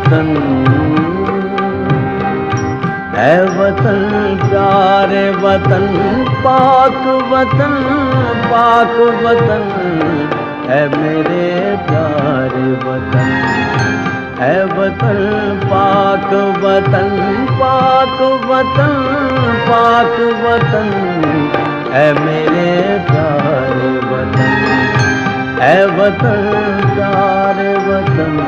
वतन, है वतन प्यारे वतन, पाक वतन, पाक वतन, है मेरे प्यारे वतन, है वतन पाक वतन, पाक वतन, पाक वतन, है मेरे प्यारे वतन, है वतन प्यारे वतन।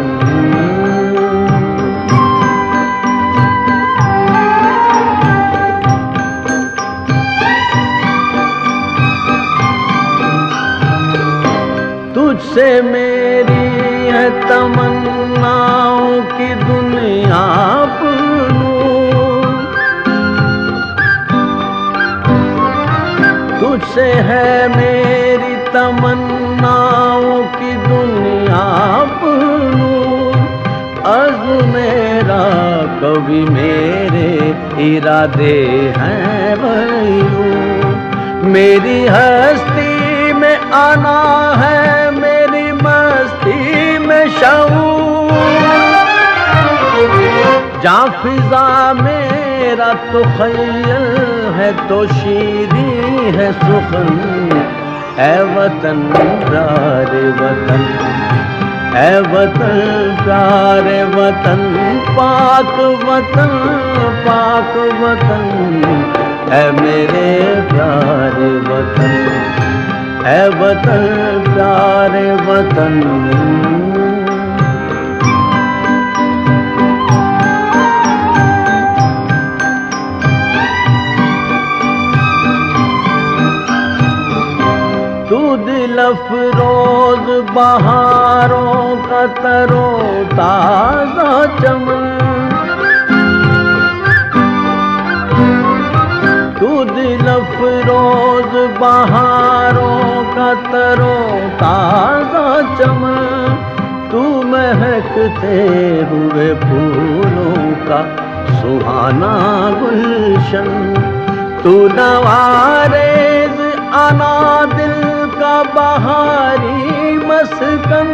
तुझसे मेरी है तमन्नाओं की दुनिया पूरूं, तुझसे है मेरी तमन्नाओं की दुनिया पूरूं। अज़्म मेरा कभी मेरे इरादे हैं भयूं, मेरी हस्ती में आना है, मेरी मस्ती में शऊर, जहाँ फिजा मेरा तो ख़य्यल है तो शीरी है सुखन, है वतन प्यारे वतन, है वतन प्यारे वतन, पाक वतन, पाक वतन, है मेरे प्यारे वतन, है वतन प्यारे वतन। तू दिल अफरोज बहारों का तरो ताज़ा चमन, तू दिल अफरोज बहारों का तरो ताज़ा चमन, तू महकते हुए फूलों का सुहाना गुलशन, तू नवारेज़ आना दिल का बहारी मस्कन,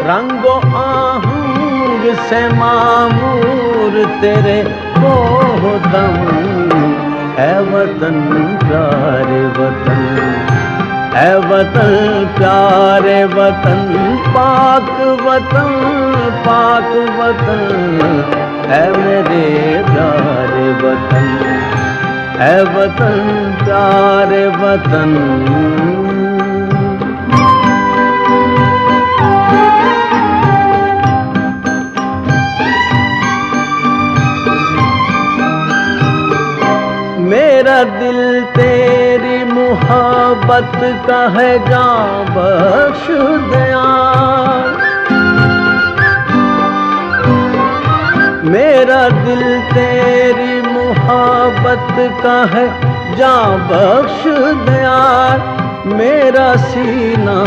रंगो आहंग से मामूर तेरे मोहदम, है वतन प्यारे वतन, है वतन प्यारे वतन, पाक वतन, पाक वतन, है मेरे प्यारे वतन, है वतन प्यारे वतन। मेरा दिल तेरी मोहब्बत का है जां बख्श दया, मेरा दिल तेरी मोहब्बत का है जां बख्श दया, मेरा सीना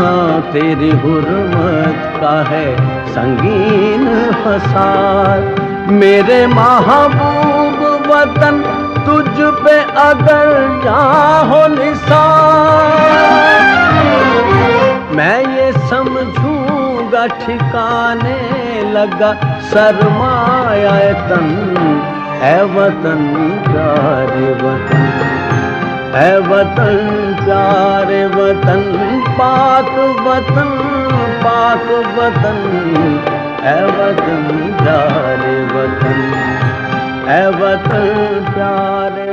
तेरी हुर्मत का है संगीन हसार, मेरे महबूब वतन तुझ पे अगर जाहो निसार, मैं ये समझूंगा ठिकाने लगा सरमाया तन, है वतन प्यारे वतन, है वतन प्यारे वतन, पाक वतन, पाक वतन, है वतन प्यारे वतन, है वतन प्यारे